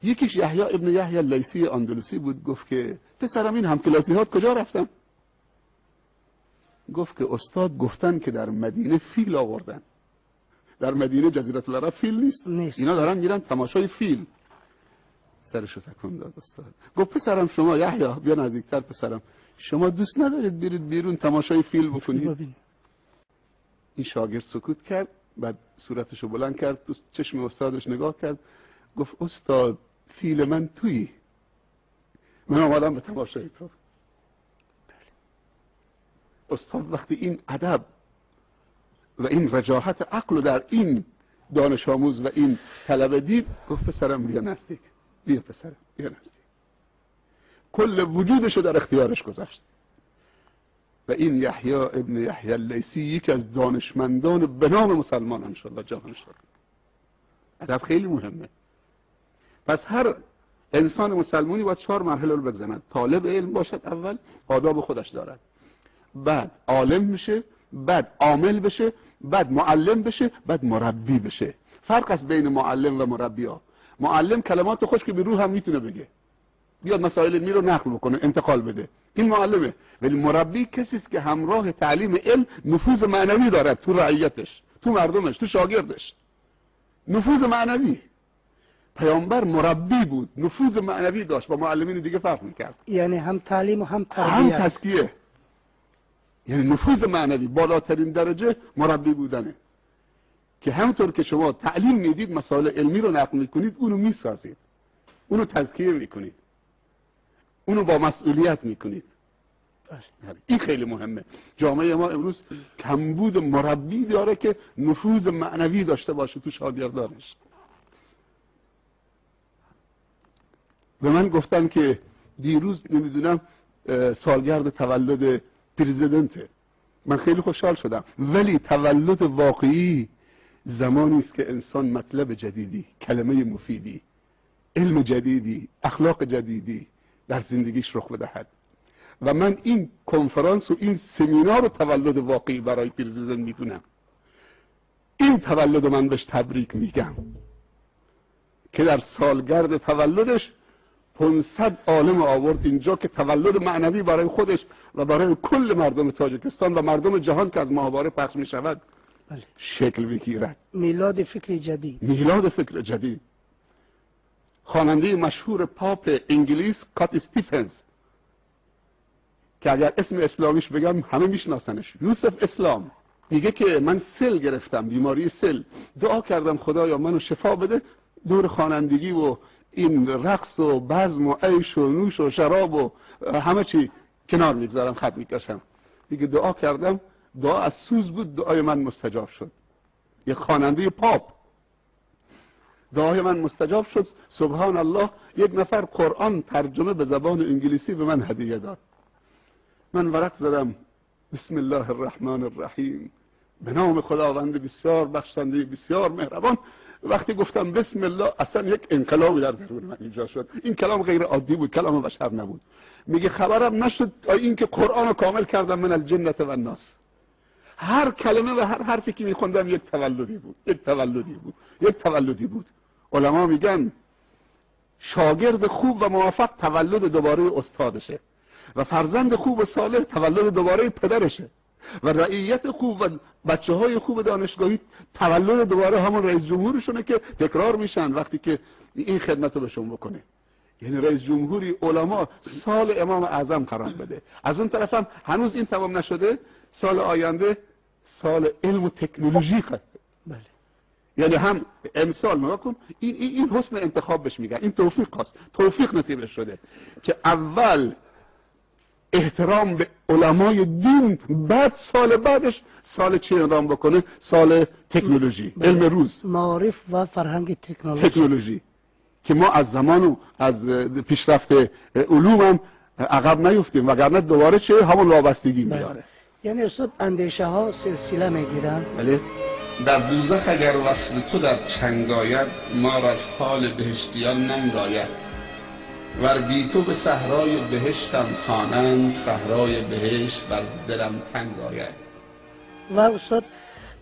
یکیش یحیی ابن یحیی لیثی اندلسی بود. گفت که پسرم این همکلاسی‌هات کجا رفتن؟ گفت که استاد گفتن که در مدینه فیل آوردن. در مدینه جزیره العرب فیل نیست. اینا دارن میرن تماشای فیل. سرشو تکون داد استاد. گفت پسرم شما یحیی بیا نزدیکتر پسرم، شما دوست ندارید برید بیرون تماشای فیل بکنید؟ این شاگرد سکوت کرد، بعد صورتشو بلند کرد، تو چشم استادش نگاه کرد، گفت استاد فیل من تویی، من آمدم به تماشای تو. استاد وقتی این ادب و این رجاحت عقل در این دانش آموز و این طلبه دید، گفت پسرم بیا نزدیک، بیا پسرم بیا نزدیک. کل وجودشو در اختیارش گذاشت. و این یحیی ابن یحیی اللیثی یکی از دانشمندان به نام مسلمانان شد و جهان شد. ادب خیلی مهمه. پس هر انسان مسلمانی باید 4 مرحله رو بگذرد. طالب علم باشد، اول آداب خودش دارد، بعد عالم بشه، بعد عامل بشه، بعد معلم بشه، بعد مربی بشه. فرق است بین معلم و مربی ها. معلم کلمات خوش که به روح هم میتونه بگه، بیاد مسائل علمی رو نقل بکنه، انتقال بده، این معلمه. ولی مربی کسی است که همراه تعلیم علم نفوذ معنوی دارد تو رعیتش، تو مردمش، تو شاگردش. نفوذ معنوی. پیامبر مربی بود، نفوذ معنوی داشت، با معلمین دیگه فرق میکرد. یعنی هم تعلیم و هم تربیت، هم تزکیه. یعنی نفوذ معنوی، بالاترین درجه مربی بودنه. که همونطور که شما تعلیم میدید، مسائل علمی رو نقل میکنید، اونو میسازید، اونو تزکیه میکنید، اونو با مسئولیت میکنید. این خیلی مهمه. جامعه ما امروز کمبود مربی داره که نفوذ معنوی داشته باشه تو شاگردانش. به من گفتن که دیروز نمیدونم سالگرد تولد پرزیدنته. من خیلی خوشحال شدم. ولی تولد واقعی زمانی است که انسان مطلب جدیدی، کلمه مفیدی، علم جدیدی، اخلاق جدیدی در زندگیش رخ بدهد. و من این کنفرانس و این سمینار رو تولد واقعی برای پرزیدنت میدونم. این تولد من بهش تبریک میگم که در سالگرد تولدش 500 عالم آورد اینجا که تولد معنوی برای خودش و برای کل مردم تاجیکستان و مردم جهان که از ماهواره پخش می شود شکل بگیرد. میلاد فکر جدید. میلاد فکر جدید. خواننده مشهور پاپ انگلیس کات استیفنز که اگر اسم اسلامیش بگم همه میشناسنش، یوسف اسلام، میگه که من سل گرفتم، بیماری سل، دعا کردم خدایا منو شفا بده، دور خوانندگی و این رقص و بزم و عیش و نوش و شراب و همه چی کنار میگذارم، خط میکشم. دیگه دعا کردم، دعا از سوز بود، دعای من مستجاب شد. یه خواننده پاپ، دعای من مستجاب شد. سبحان الله، یک نفر قرآن ترجمه به زبان انگلیسی به من هدیه داد. من ورق زدم، بسم الله الرحمن الرحیم، به نام خداوند بسیار بخشنده بسیار مهربان. وقتی گفتم بسم الله، اصلا یک انقلابی در درون من ایجاد شد. این کلام غیر عادی بود، کلام بشر نبود. میگه خبرم نشد این که قرآن رو کامل کردم من الجنة و الناس. هر کلمه و هر حرفی که میخوندم یک تولدی بود، یک تولدی بود، یک تولدی بود. علما میگن شاگرد خوب و موفق تولد دوباره استادشه و فرزند خوب و صالح تولد دوباره پدرشه و رعیت خوب و بچه های خوب دانشگاهی تولد دوباره همون رئیس جمهورشونه که تکرار میشن وقتی که این خدمت رو بهشون بکنه. یعنی رئیس جمهوری علما سال امام اعظم قرار بده. از اون طرف هم هنوز این تمام نشده، سال آینده سال علم و تکنولوژی خواهد. بله. یعنی هم امسال نگاه کن، این حسن انتخاب بهش میگن، این توفیق است، توفیق نصیبش شده که اول احترام به علمای دین، بعد سال بعدش سال چی اقدام بکنه؟ سال تکنولوژی، علم روز، معارف و فرهنگ تکنولوژی که ما از زمان و از پیشرفت علوم هم عقب نیفتیم، وگرنه دوباره چه همون وابستگی میاره. یعنی استاد اندیشه ها سلسله میگیرن. بله. در دوزخ اگر وصل تو در چنگ آید، ما را از حال بهشتیان ننگ آید. ور بی تو به صحرای بهشتم خوانند، صحرای بهشت بر دلم تنگ آید. و استاد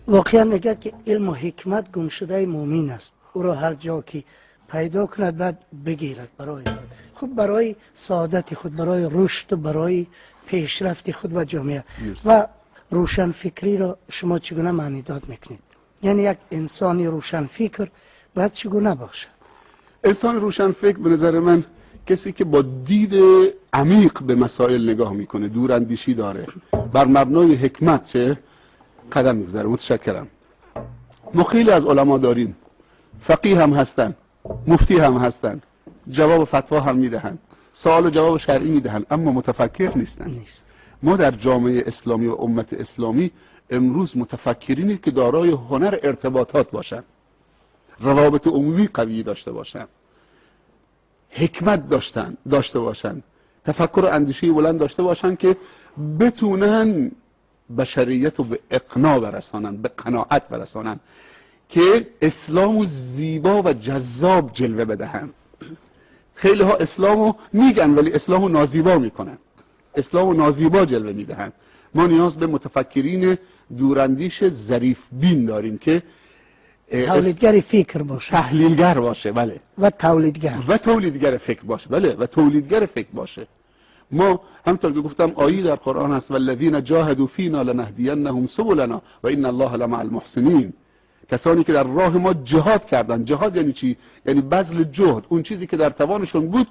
واقعا میگه که علم و حکمت گمشده مومن است، او را هر جا که پیدا کند بعد بگیرد برای خود، برای سعادت خود، برای رشد و برای پیشرفت خود و جامعه. و روشن فکری را شما چگونه معنی داد میکنید؟ یعنی یک انسانی روشن فکر باید چگونه باشد؟ انسان روشن فکر به نظر من کسی که با دید عمیق به مسائل نگاه میکنه، دوراندیشی داره، بر مبنای حکمت چه قدم میگذاره. متشکرم. ما خیلی از علما داریم، فقیه هم هستن، مفتی هم هستن، جواب فتوا هم میدهن، سوال و جواب شرعی میدهن، اما متفکر نیستن. ما در جامعه اسلامی و امت اسلامی امروز متفکرینی که دارای هنر ارتباطات باشن، روابط عمومی قوی داشته باشن، حکمت داشته باشن، تفکر و اندیشه بلند داشته باشن که بتونن بشریت رو به اقناع برسانن، به قناعت برسانن که اسلامو زیبا و جذاب جلوه بدهن. خیلی ها اسلامو میگن ولی اسلامو نازیبا میکنن، اسلامو نازیبا جلوه میدهن. ما نیاز به متفکرین دوراندیش ظریف بین داریم که تولیدگر فکر باشه، تحلیلگر باشه، بله، و تولیدگر فکر باشه، بله، و تولیدگر فکر باشه. ما همطور که گفتم آیه در قرآن هست والذین جاهدوا فینا لنهدینهم سبلنا و ان الله لمع المحسنین. کسانی که در راه ما جهاد کردن. جهاد یعنی چی؟ یعنی بذل جهد، اون چیزی که در توانشون بود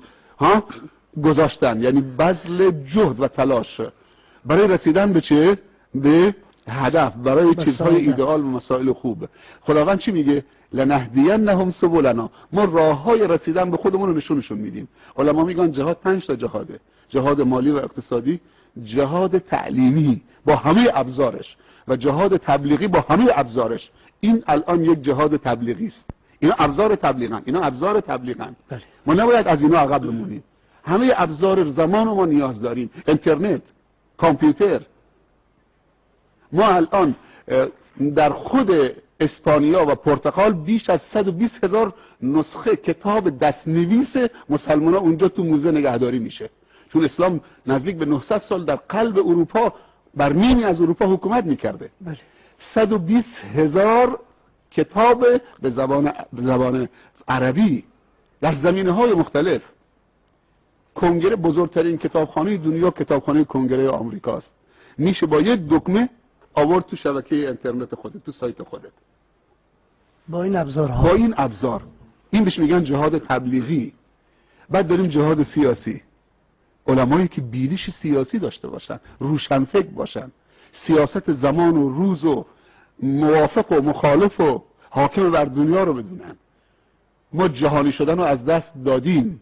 گذاشتن، یعنی بذل جهد و تلاش برای رسیدن به چه؟ به هدف، برای چیزهای ایدئال و مسائل خوب. خداوند چی میگه؟ لنهدینهم سبلنا. ما راههای رسیدن به خودمون رو نشونشون میدیم. علما میگن جهاد 5 تا جهاده: جهاد مالی و اقتصادی، جهاد تعلیمی با همه ابزارش و جهاد تبلیغی با همه ابزارش. این الان یک جهاد تبلیغی است. اینا ابزار تبلیغن. ما نباید از اینا عقب بمونیم. همه ابزار زمان ما نیاز داریم. اینترنت، کامپیوتر. ما الان در خود اسپانیا و پرتغال بیش از 120,000 نسخه کتاب دستنویس مسلمان‌ها اونجا تو موزه نگهداری میشه، چون اسلام نزدیک به 900 سال در قلب اروپا بر نیمی از اروپا حکومت میکرده. 120,000 کتاب به زبان عربی در زمینه‌های مختلف. کنگره، بزرگترین کتابخانه دنیا کتابخانه کنگره آمریکاست. میشه با یک دکمه آورد تو شبکه اینترنت خودت، تو سایت خودت، با این ابزارها، با این ابزار. این بهش میگن جهاد تبلیغی. بعد داریم جهاد سیاسی. علمایی که بینش سیاسی داشته باشن، روشنفکر باشن، سیاست زمان و روز و موافق و مخالف و حاکم بر دنیا رو بدونن. ما جهانی شدن رو از دست دادیم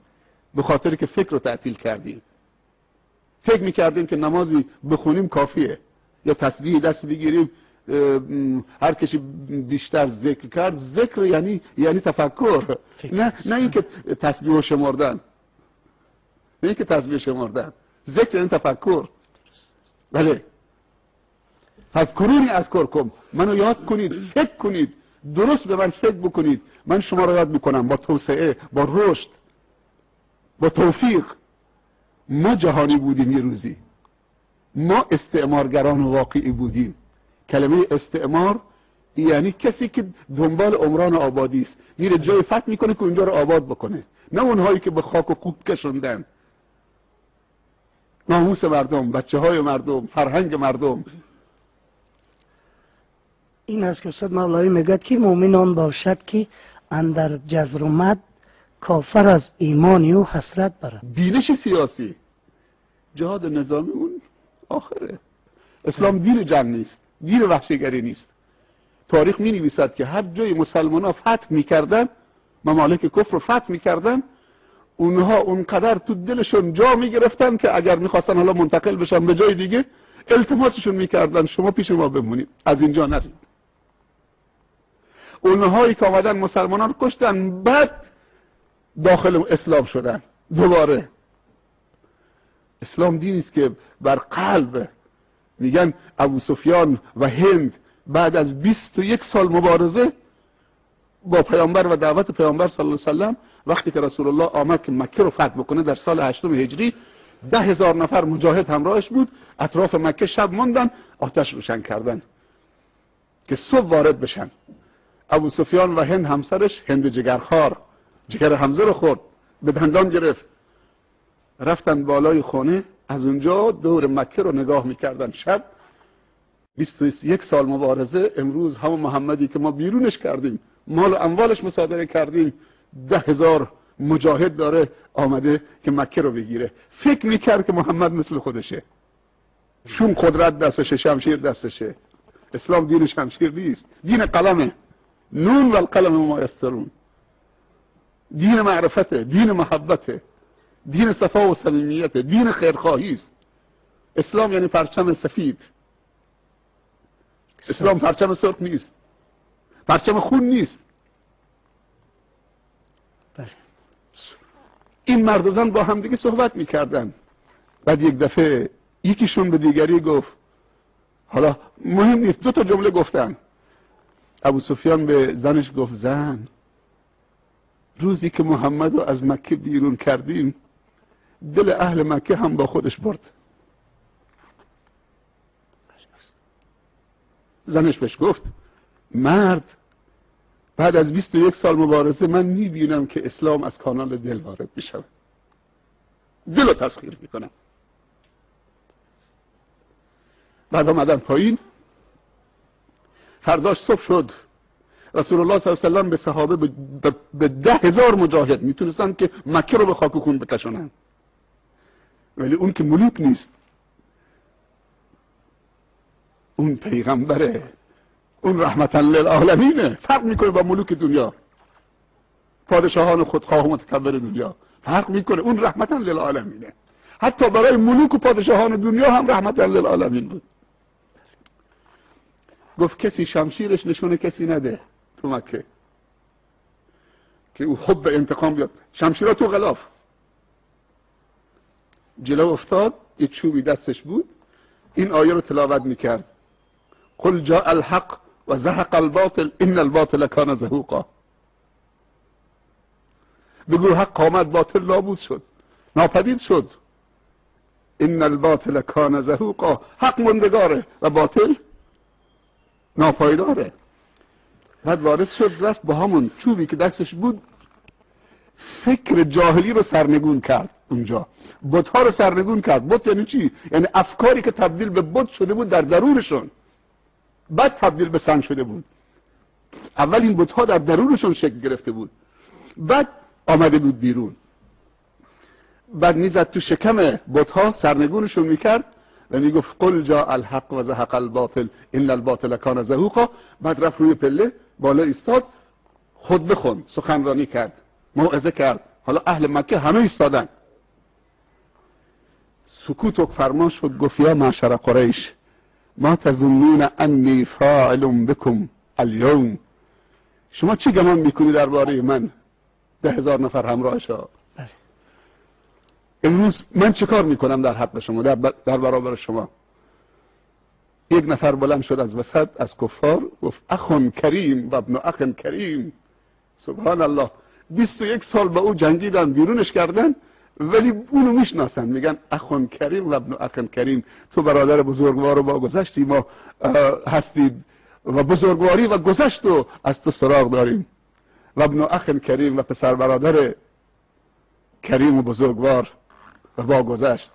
به خاطر که فکر رو تعطیل کردیم. فکر میکردیم که نمازی بخونیم کافیه، یا تسبیح دست بگیریم هر کسی بیشتر ذکر کرد. ذکر یعنی تفکر، نه اینکه تسبیح شمردن، ذکر یعنی تفکر. بله، فذکرونی اذکرکم، منو یاد کنید، فکر کنید، درست به من فکر بکنید، من شما رو یاد میکنم. با توسعه، با رشد، با توفیق. ما جهانی بودیم یه روزی، ما استعمارگران واقعی بودیم. کلمه استعمار یعنی کسی که دنبال عمران آبادی است، میره جای فتح میکنه که اونجا رو آباد بکنه، نه اونهایی که به خاک و خود کشوندن ناموس مردم، بچه های مردم، فرهنگ مردم. این است که استاد مولوی میگد که مؤمنان باشد که اندر جزر و مد کافر از ایمانی و حسرت برد. بینش سیاسی، جهاد نظامی اون آخره. اسلام دین جنگ نیست، دین وحشیگری نیست. تاریخ می نویسد که هر جای مسلمان ها فتح میکردن، ممالک کفر رو فتح میکردن، اونها اونقدر تو دلشون جا میگرفتن که اگر میخواستن حالا منتقل بشن به جای دیگه، التماسشون میکردن شما پیش ما بمونید، از اینجا نرید. اونهایی که آمدن مسلمانان رو کشتن، بعد داخل اسلام شدن دوباره. اسلام دینی است که بر قلب. میگن ابو سفیان و هند بعد از 21 سال مبارزه با پیامبر و دعوت پیامبر صلی الله علیه و سلم، وقتی که رسول الله آمد که مکه رو فتح بکنه در سال 8 هجری، 10,000 نفر مجاهد همراهش بود، اطراف مکه شب موندن، آتش روشن کردن که صبح وارد بشن. ابو سفیان و هند همسرش، هند جگرخوار، جگر حمزه رو خورد، به دندان گرفت. رفتن بالای خانه، از اونجا دور مکه رو نگاه میکردن. شب 21 سال مبارزه، امروز همون محمدی که ما بیرونش کردیم، مال و اموالش مصادره کردیم، 10,000 مجاهد داره آمده که مکه رو بگیره. فکر میکرد که محمد مثل خودشه، شون قدرت دستشه، شمشیر دستشه. اسلام دین شمشیر نیست، دین قلمه. نون و القلم ما یسترون. دین معرفته، دین محبته، دین صفا و صمیمیته، دین خیرخواهی است. اسلام یعنی پرچم سفید. اسلام پرچم سرخ نیست، پرچم خون نیست. بله. این مرد و زن با هم دیگه صحبت میکردن. بعد یک دفعه یکیشون به دیگری گفت، حالا مهم نیست، 2 تا جمله گفتن. ابو سفیان به زنش گفت، زن، روزی که محمد رو از مکه بیرون کردیم، دل اهل مکه هم با خودش برد. زنش بهش گفت، مرد، بعد از 21 سال مبارزه من میبینم که اسلام از کانال دل وارد میشه، دل رو تسخیر میکنم. بعد آمدن پایین. فرداش صبح شد، رسول الله صلی الله علیه و سلم به صحابه به 10,000 مجاهد میتونستن که مکه رو به خاک و خون بکشونن، ولی اون که ملوک نیست، اون پیغمبره، اون رحمتا للعالمینه. فرق میکنه با ملوک دنیا، پادشاهان خودخواه و متکبر دنیا. فرق میکنه، اون رحمتا للعالمینه. حتی برای ملوک و پادشاهان دنیا هم رحمتا للعالمین بود. گفت کسی شمشیرش نشونه کسی نده تو مکه که او حب انتقام بیاد. شمشیرها تو غلاف. جلو افتاد، یه چوبی دستش بود، این آیه رو تلاوت میکرد، قل جاء الحق و زهق الباطل ان الباطل کان زهوقا. بگو حق آمد، باطل نابود شد، ناپدید شد. ان الباطل کان زهوقا، حق مندگاره و باطل ناپایداره. بعد وارد شد، رفت با همون چوبی که دستش بود فکر جاهلی رو سرنگون کرد. اونجا بت‌ها رو سرنگون کرد. بت یعنی چی؟ یعنی افکاری که تبدیل به بت شده بود در درونشون، بعد تبدیل به سنگ شده بود. اول این بت‌ها در درونشون شکل گرفته بود، بعد آمده بود بیرون. بعد میزد تو شکم بت‌ها، سرنگونشون میکرد و میگفت قل جاء الحق و زهق الباطل ان الباطل کان زهوقا. بعد رفت روی پله بالا ایستاد، خطبه خوند، سخنرانی کرد، موعظه کرد. حالا اهل مکه همه ایستادن. سکوت فرما شد، گفت یا معشر قریش ما تظنون انی فاعل بكم اليوم. شما چی گمان میکنی درباره من 10,000 نفر همراهشا؟ امروز من چه کار میکنم در حق شما، در برابر شما؟ یک نفر بلند شد از وسط از کفار، گفت اخون کریم و ابن اخ کریم. سبحان الله، 21 سال با او جنگیدن، بیرونش کردن، ولی اونو میشناسن، میگن اخون کریم و ابن اخ کریم. تو برادر بزرگوار و با گذشتی ما هستید و بزرگواری و گذشت رو از تو سراغ داریم. و ابن اخ کریم و پسر برادر کریم و بزرگوار و با گذشت.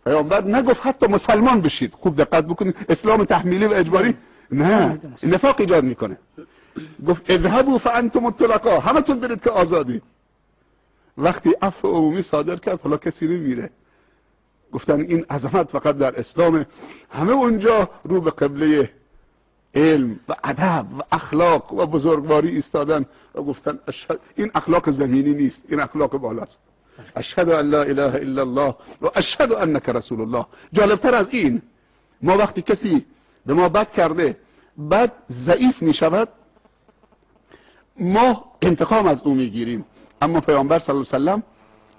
پیامبر نگفت حتی مسلمان بشید. خوب دقت بکنید، اسلام تحمیلی و اجباری نه، نفاق ایجاد میکنه. گفت اذهبوا فانتم الطلقاء، همتون برید که آزادی. وقتی عفو عمومی صادر کرد، حالا کسی نمیره. گفتن این عظمت فقط در اسلام. همه اونجا رو به قبله علم و ادب و اخلاق و بزرگواری ایستادن و گفتن این اخلاق زمینی نیست، این اخلاق بالاست. اشهد ان لا اله الا الله و اشهد انک رسول الله. جالبتر از این، ما وقتی کسی به ما بد کرده، بعد ضعیف می شود، ما انتقام از او میگیریم. اما پیامبر صلی الله علیه و سلم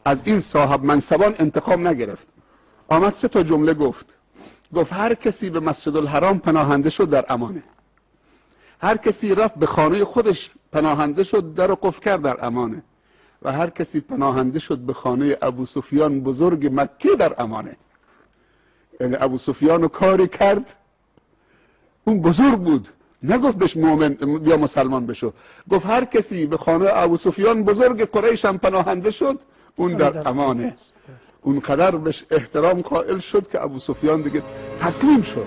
از این صاحب منصبان انتقام نگرفت. آمد 3 تا جمله گفت. گفت هر کسی به مسجد الحرام پناهنده شد در امانه. هر کسی رفت به خانه خودش پناهنده شد، در قفل کرد، در امانه. و هر کسی پناهنده شد به خانه ابو سفیان بزرگ مکه در امانه. یعنی ابو سفیان رو کاری کرد، اون بزرگ بود، نگفت بهش مؤمن بیا مسلمان بشو، گفت هر کسی به خانه ابو سفیان بزرگ قریش هم پناهنده شد اون در امانه. اونقدر بهش احترام قائل شد که ابو سفیان دیگه تسلیم شد.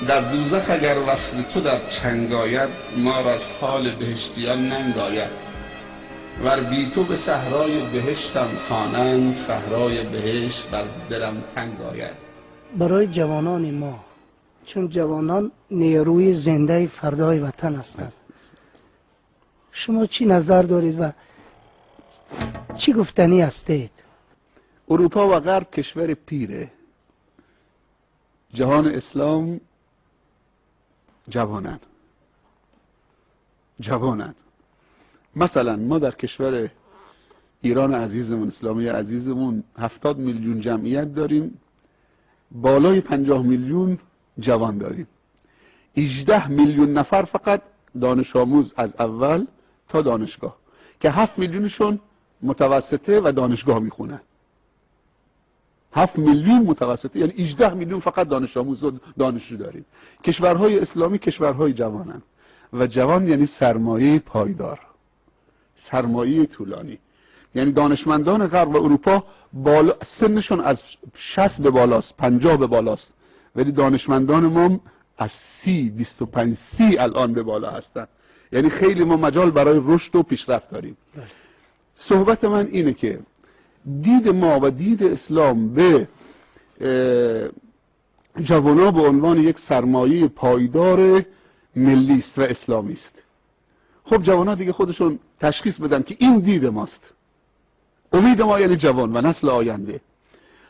در دوزخ اگر وصل تو در چنگ آید، ما را از حال بهشتیان ننگ آید. ور بی تو به صحرای بهشتم خوانند، صحرای بهشت بر دلم تنگ آید. برای جوانان ما، چون جوانان نیروی زنده فردای وطن هستند، شما چی نظر دارید و چی گفتنی هستید؟ اروپا و غرب کشور پیره، جهان اسلام جوانن. مثلا ما در کشور ایران عزیزمون، اسلامی عزیزمون 70 میلیون جمعیت داریم، بالای 50 میلیون جوان داریم. 18 میلیون نفر فقط دانش آموز از اول تا دانشگاه که 7 میلیونشون متوسطه و دانشگاه میخونن. 7 میلیون متوسطه، یعنی 18 میلیون فقط دانش آموز و دانشجو داریم. کشورهای اسلامی کشورهای جوانن و جوان یعنی سرمایه پایدار، سرمایه طولانی. یعنی دانشمندان غرب و اروپا سنشون از 60 به بالاست، 50 به بالاست، ولی دانشمندان ما از 25 الان به بالا هستن. یعنی خیلی ما مجال برای رشد و پیشرفت داریم. صحبت من اینه که دید ما و دید اسلام به جوانا به عنوان یک سرمایه پایدار ملی است و اسلامی است. خب جوانا دیگه خودشون تشخیص بدن که این دید ماست. امید ما یعنی جوان و نسل آینده.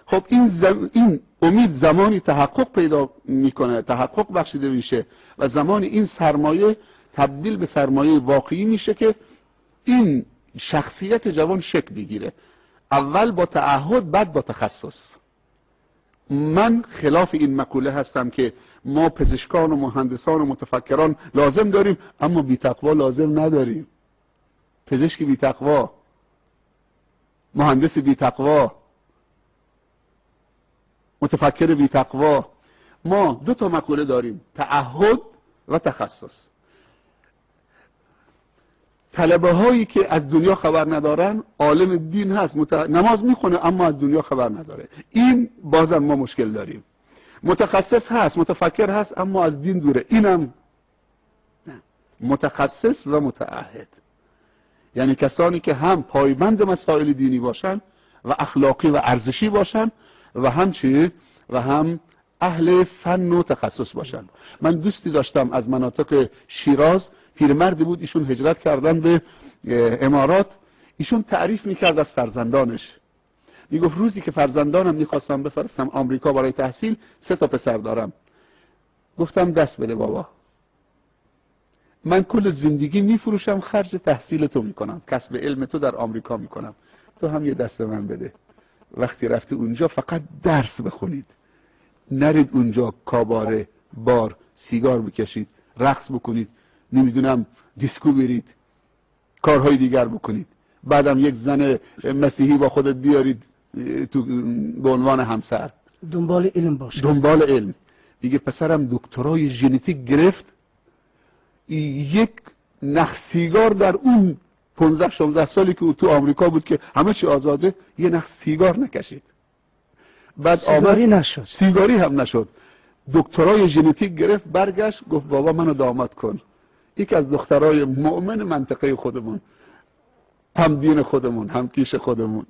خب این امید زمانی تحقق پیدا میکنه، تحقق بخشیده میشه و زمانی این سرمایه تبدیل به سرمایه واقعی میشه که این شخصیت جوان شکل بگیره، اول با تعهد بعد با تخصص. من خلاف این مقوله هستم که ما پزشکان و مهندسان و متفکران لازم داریم اما بی تقوا لازم نداریم. پزشک بی تقوا، مهندس بی تقوا، متفکر بی تقوا. ما 2 تا مقوله داریم، تعهد و تخصص. طلبه هایی که از دنیا خبر ندارن، عالم دین هست، نماز میخونه اما از دنیا خبر نداره، این بازم ما مشکل داریم. متخصص هست، متفکر هست اما از دین دوره، اینم نه. متخصص و متعهد یعنی کسانی که هم پایبند مسائل دینی باشن و اخلاقی و ارزشی باشن و هم و هم اهل فن و تخصص باشن. من دوستی داشتم از مناطق شیراز، پیرمردی بود، ایشون هجرت کردن به امارات. ایشون تعریف میکرد از فرزندانش، میگفت روزی که فرزندانم میخواستم بفرستم آمریکا برای تحصیل، 3 تا پسر دارم. گفتم دست بده بابا، من کل زندگی میفروشم، خرج تحصیل تو میکنم، کسب علم تو در آمریکا میکنم، تو هم یه دست به من بده. وقتی رفتی اونجا فقط درس بخونید، نرید اونجا کاباره، بار، سیگار بکشید، رقص بکنید، نمیدونم دیسکو برید، کارهای دیگر بکنید، بعدم یک زن مسیحی با خودت بیارید تو به عنوان همسر. دنبال علم باشه، دنبال علم. میگه پسرم دکترای ژنتیک گرفت، یک نخ سیگار در اون 15-16 سالی که او تو آمریکا بود که همه چی آزاده، یه نخ سیگار نکشید. بعد سیگاری نشد، سیگاری هم نشد، دکترای ژنتیک گرفت، برگشت گفت بابا منو داماد کن. یکی از دخترای مؤمن منطقه خودمون، هم دین خودمون، هم کیش خودمون.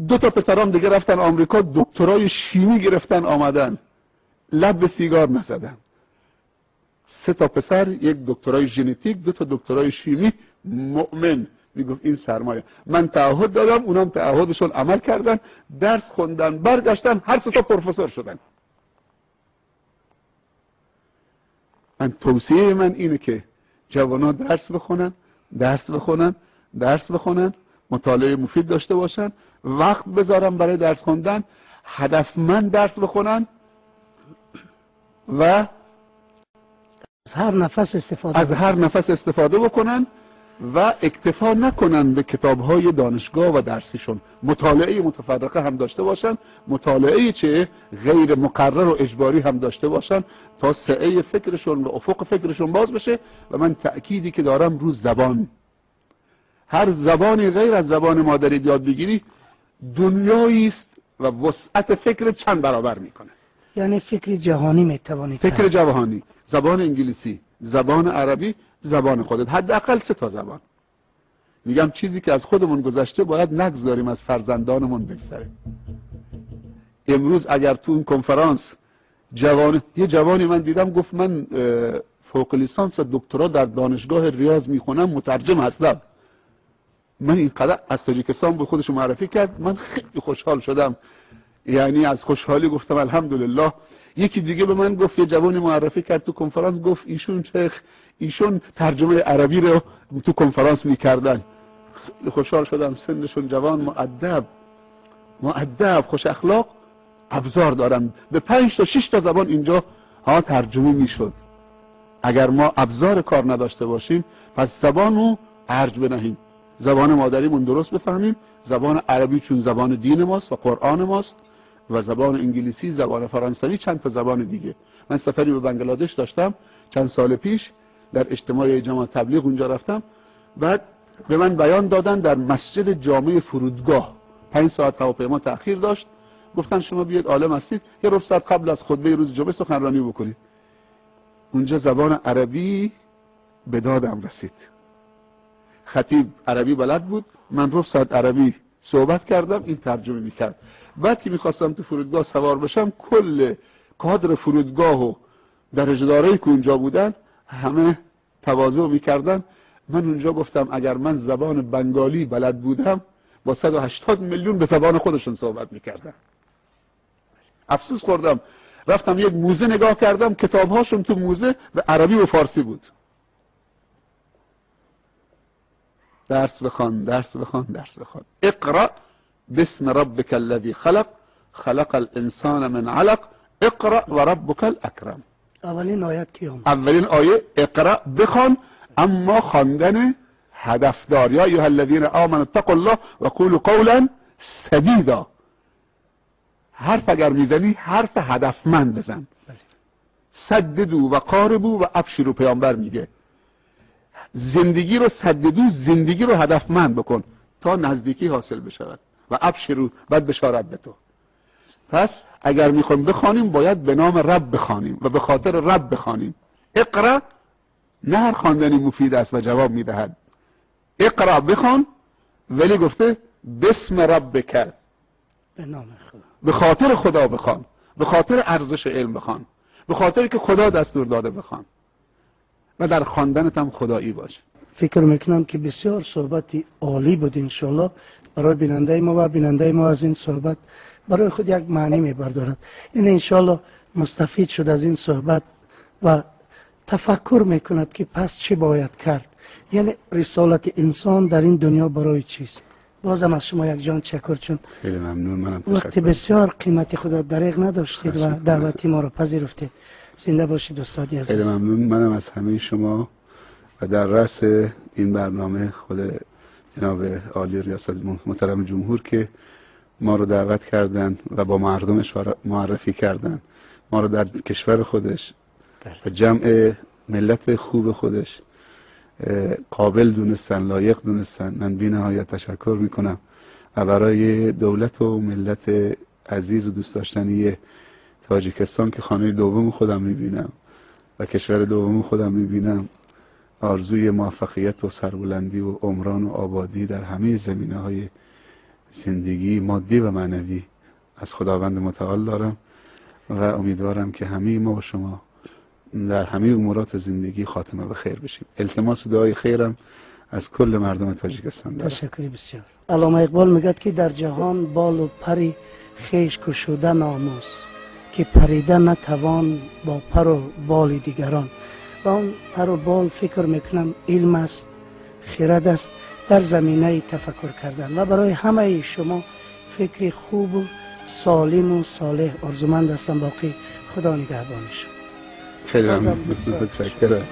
2 تا پسرام دیگه رفتن آمریکا، دکترای شیمی گرفتن آمدن، لب به سیگار نزدن. 3 تا پسر، یک دکترای ژنتیک، 2 تا دکترای شیمی، مؤمن. میگفت این سرمایه. من تعهد دادم، اونم تعهدشون عمل کردن، درس خوندن، برگشتن، هر 3 تا پروفسور شدن. من توصیه من اینه که جوانان درس بخونن، مطالعه مفید داشته باشن، وقت بذارن برای درس خوندن، هدفمند درس بخونن و از هر نفس استفاده بکنن و اکتفا نکنن به کتاب‌های دانشگاه و درسیشون، مطالعه متفرقه هم داشته باشن، مطالعه چه غیر مقرر و اجباری هم داشته باشن تا سعه فکرشون و افق فکرشون باز بشه. و من تأکیدی که دارم روز زبان، هر زبانی غیر از زبان مادری یاد بگیری دنیایی است و وسعت فکر چند برابر میکنه. یعنی فکر جهانی میتوانید، فکر جهانی، زبان انگلیسی، زبان عربی، زبان خودت، حداقل 3 تا زبان. میگم چیزی که از خودمون گذشته باید نگذاریم از فرزندانمون بگذره. امروز اگر تو اون کنفرانس یه جوانی من دیدم گفت من فوق لیسانس دکترا در دانشگاه ریاض میخونم، مترجم هستم. من اینقدر از تاجیکستان به خودش معرفی کرد، من خیلی خوشحال شدم. یعنی از خوشحالی گفتم الحمدلله. یکی دیگه به من گفت، یه جوانی معرفی کرد تو کنفرانس، گفت ایشون ترجمه عربی رو تو کنفرانس میکردن. خیلی خوشحال شدم. سنشون جوان، مؤدب، خوش اخلاق، ابزار دارن. به 5 تا 6 تا زبان اینجا ترجمه میشد. اگر ما ابزار کار نداشته باشیم پس زبانو ارج بنهیم، زبان مادریمون درست بفهمیم، زبان عربی چون زبان دین ماست و قرآن ماست، و زبان انگلیسی، زبان فرانسوی، چند تا زبان دیگه. من سفری به بنگلادش داشتم چند سال پیش، در اجتماع جماعت تبلیغ اونجا رفتم. بعد به من بیان دادن در مسجد جامع فرودگاه 5 ساعت هواپیما تأخیر داشت، گفتن شما بیاید عالم هستید یه ربع ساعت قبل از خطبه روز جمعه سخنرانی بکنید. اونجا زبان عربی به دادم رسید. خطیب عربی بلد بود، من ربع ساعت عربی صحبت کردم، این ترجمه میکرد. بعد که میخواستم تو فرودگاه سوار بشم، کل کادر فرودگاه و درجه دارایی که اونجا بودن همه تواضع میکردن. من اونجا گفتم اگر من زبان بنگالی بلد بودم با 180 میلیون به زبان خودشون صحبت میکردم. افسوس خوردم. رفتم یک موزه نگاه کردم، کتابهاشون تو موزه به عربی و فارسی بود. درس بخوان. اقرأ باسم ربک الذی خلق، خلق الانسان من علق، اقرأ و ربک الاکرم. اولین آیه کی اومد؟ اولین آیه اقرأ بخوان، اما خواندن هدفدار. یا ایها الذین آمنوا اتقوا الله و قولوا قولا سدیدا. حرف اگر میزنی حرف هدفمند بزن. سددو و قاربو و ابشروا. پیامبر میگه زندگی رو سددو، زندگی رو هدفمند بکن تا نزدیکی حاصل بشود، و ابشروا بعد بشارت به تو. پس اگر میخوایم بخوانیم باید به نام رب بخوانیم و به خاطر رب بخوانیم. اقرا نه هر خواندنی مفید است و جواب میدهد. اقرا بخوان، ولی گفته بسم ربک، به نام خدا، به خاطر خدا بخوان، به خاطر ارزش علم بخوان، به خاطر که خدا دستور داده بخوان، و در خواندنت هم خدایی باشه. فکر میکنم که بسیار صحبتی عالی بود. انشالله برای بیننده ما و بیننده ما از این صحبت برای خود یک معنی میبردارد. این انشالله مستفید شد از این صحبت و تفکر میکند که پس چی باید کرد، یعنی رسالت انسان در این دنیا برای چیست. بازم از شما یک جان تشکر، چون خیلی ممنون. منم وقت بسیار قیمتی خود را دریغ نداشتید و دعوتی ما را پذیرفتید. زنده باشید استاد عزیز. خیلی ممنون. منم از همه شما و در رأس این برنامه خود جناب عالی ریاست محترم جمهور که ما رو دعوت کردن و با مردمش معرفی کردن ما رو در کشور خودش و جمع ملت خوب خودش قابل دونستن، لایق دونستن. من بی نهایت تشکر میکنم و برای دولت و ملت عزیز و دوست داشتنی تاجیکستان که خانه دوم خودم میبینم و کشور دوم خودم میبینم، آرزوی موفقیت و سربلندی و عمران و آبادی در همه زمینه‌های زندگی مادی و معنوی از خداوند متعال دارم و امیدوارم که همه ما و شما در همه امورات زندگی خاتمه به خیر بشیم. التماس دعای خیرم از کل مردم تاجیکستان دارم. تشکر بسیار. علامه اقبال میگه که در جهان بال و پری خیش کشوده ناموس، که پریدن نتوان با پر و بال دیگران. و اون پر و بال فکر میکنم علم است، خرد است، در زمینه تفکر کردن. و برای همه شما فکر خوب و سالم و صالح آرزومند هستم. باقی خدا نگهبان شما. خیلی ممنون. متشکرم.